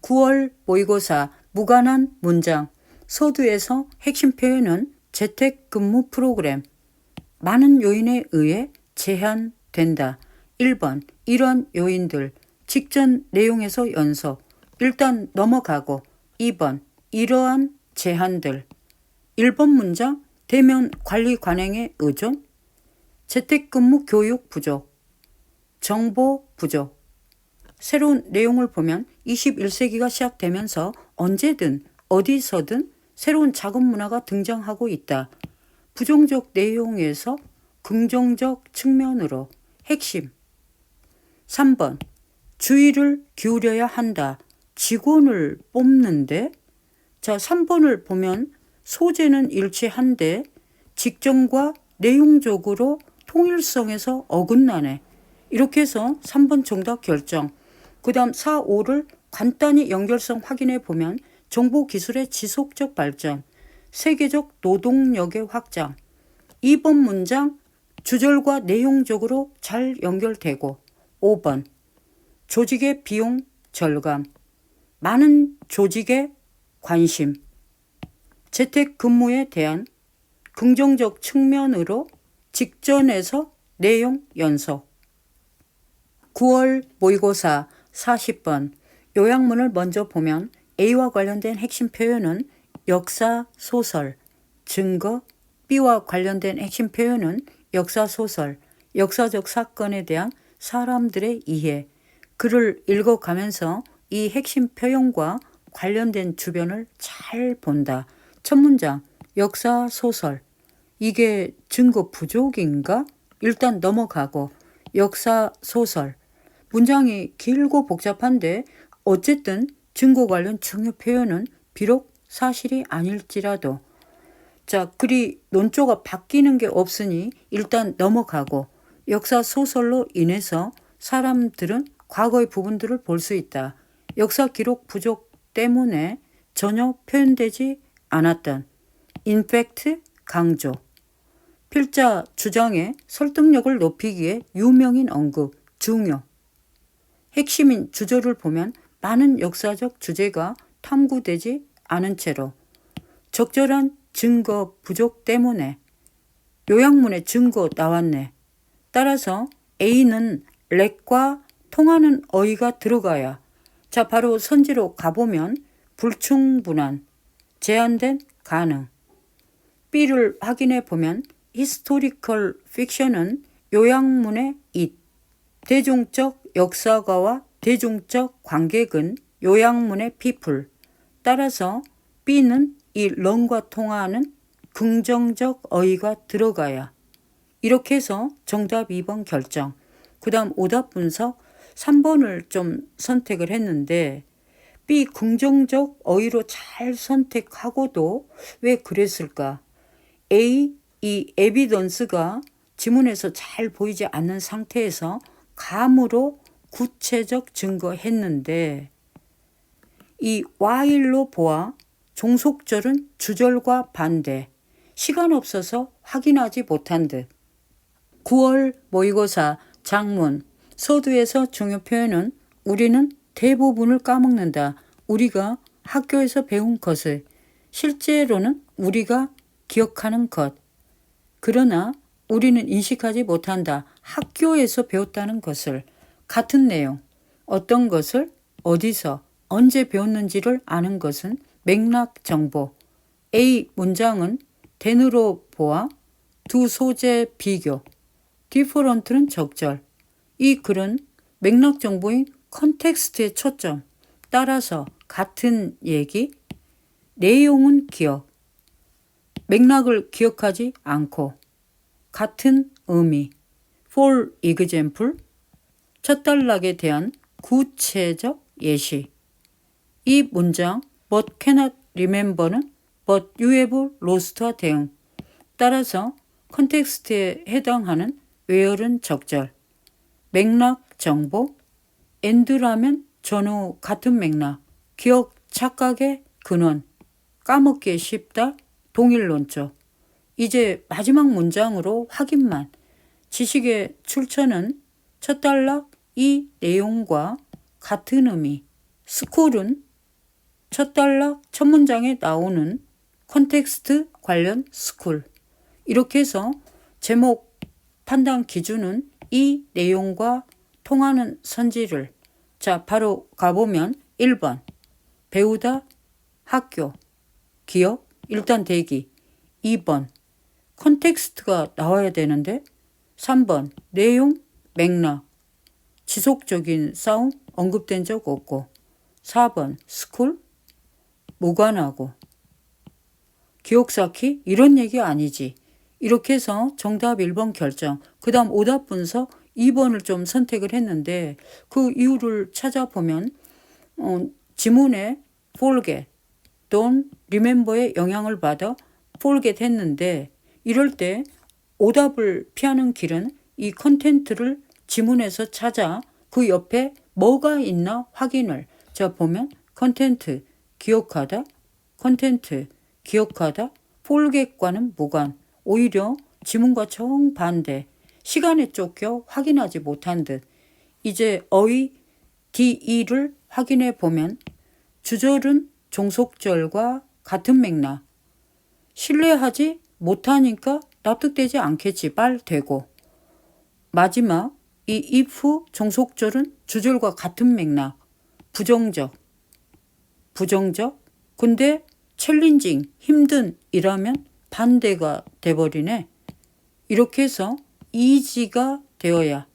9월 모의고사 무관한 문장. 서두에서 핵심 표현은 재택근무 프로그램. 많은 요인에 의해 제한된다. 1번 이런 요인들. 직전 내용에서 연속. 일단 넘어가고. 2번 이러한 제한들. 1번 문장 대면 관리 관행에 의존. 재택근무 교육 부족. 정보 부족. 새로운 내용을 보면 21세기가 시작되면서 언제든 어디서든 새로운 작업 문화가 등장하고 있다. 부정적 내용에서 긍정적 측면으로 핵심. 3번 주의를 기울여야 한다. 직원을 뽑는데 3번을 보면 소재는 일치한데 직전과 내용적으로 통일성에서 어긋나네. 이렇게 해서 3번 정답 결정. 그 다음 4, 5를 간단히 연결성 확인해 보면 정보기술의 지속적 발전, 세계적 노동력의 확장. 2번 문장 주절과 내용적으로 잘 연결되고. 5번 조직의 비용 절감, 많은 조직의 관심. 재택근무에 대한 긍정적 측면으로 직전에서 내용 연속. 9월 모의고사 40번 요약문을 먼저 보면 A와 관련된 핵심 표현은 역사 소설, 증거. B와 관련된 핵심 표현은 역사 소설, 역사적 사건에 대한 사람들의 이해. 글을 읽어가면서 이 핵심 표현과 관련된 주변을 잘 본다. 첫 문장 역사 소설. 이게 증거 부족인가? 일단 넘어가고. 역사 소설. 문장이 길고 복잡한데 어쨌든 증거 관련 중요 표현은 비록 사실이 아닐지라도 글이 논조가 바뀌는 게 없으니 일단 넘어가고. 역사 소설로 인해서 사람들은 과거의 부분들을 볼 수 있다. 역사 기록 부족 때문에 전혀 표현되지 않았던 인팩트 강조. 필자 주장의 설득력을 높이기에 유명인 언급 중요. 핵심인 주절을 보면 많은 역사적 주제가 탐구되지 않은 채로 적절한 증거 부족 때문에 요약문에 증거 나왔네. 따라서 A는 렉과 통하는 어휘가 들어가야. 바로 선지로 가보면 불충분한, 제한된 가능. B를 확인해 보면 히스토리컬 픽션은 요약문의 it. 대중적 역사가와 대중적 관객은 요약문의 people. 따라서 B는 이 런과 통하는 긍정적 어휘가 들어가야. 이렇게 해서 정답 2번 결정. 그 다음 오답 분석 3번을 좀 선택을 했는데 B 긍정적 어휘로 잘 선택하고도 왜 그랬을까? A 이 에비던스가 지문에서 잘 보이지 않는 상태에서 감으로 구체적 증거했는데 이 while로 보아 종속절은 주절과 반대. 시간 없어서 확인하지 못한 듯. 9월 모의고사 장문. 서두에서 중요 표현은 우리는 대부분을 까먹는다. 우리가 학교에서 배운 것을. 실제로는 우리가 기억하는 것. 그러나 우리는 인식하지 못한다. 학교에서 배웠다는 것을. 같은 내용. 어떤 것을 어디서 언제 배웠는지를 아는 것은 맥락 정보. A 문장은 then으로 보아 두 소재 비교. different는 적절. 이 글은 맥락 정보인 컨텍스트에 초점. 따라서 같은 얘기, 내용은 기억. 맥락을 기억하지 않고 같은 의미. For example, 첫 단락에 대한 구체적 예시. 이 문장 but cannot remember는 but you have lost와 대응. 따라서 컨텍스트에 해당하는 where은 적절. 맥락 정보. and라면 전후 같은 맥락. 기억 착각의 근원. 까먹기 쉽다. 동일 논조. 이제 마지막 문장으로 확인만. 지식의 출처는 첫 단락 이 내용과 같은 의미. 스쿨은 첫 단락 첫 문장에 나오는 컨텍스트 관련 스쿨. 이렇게 해서 제목 판단 기준은 이 내용과 통하는 선지를. 자, 바로 가보면 1번 배우다, 학교, 기억, 일단 대기. 2번 컨텍스트가 나와야 되는데 3번 내용, 맥락, 지속적인 싸움 언급된 적 없고 4번 스쿨, 무관하고 기억 쌓기 이런 얘기 아니지. 이렇게 해서 정답 1번 결정. 그 다음 오답 분석 2번을 좀 선택을 했는데 그 이유를 찾아보면 지문에 forget, don't remember의 영향을 받아 forget 했는데 이럴 때 오답을 피하는 길은 이 컨텐트를 지문에서 찾아 그 옆에 뭐가 있나 확인을. 자, 보면 컨텐트 기억하다, 컨텐트 기억하다, forget과는 무관. 오히려 지문과 정반대. 시간에 쫓겨 확인하지 못한 듯. 이제 어휘 DE를 확인해 보면 주절은 종속절과 같은 맥락. 신뢰하지 못하니까 납득되지 않겠지. 빨되고. 마지막 이 if 종속절은 주절과 같은 맥락. 부정적. 근데 챌린징, 힘든 이라면 반대가 돼버리네. 이렇게 해서 easy가 되어야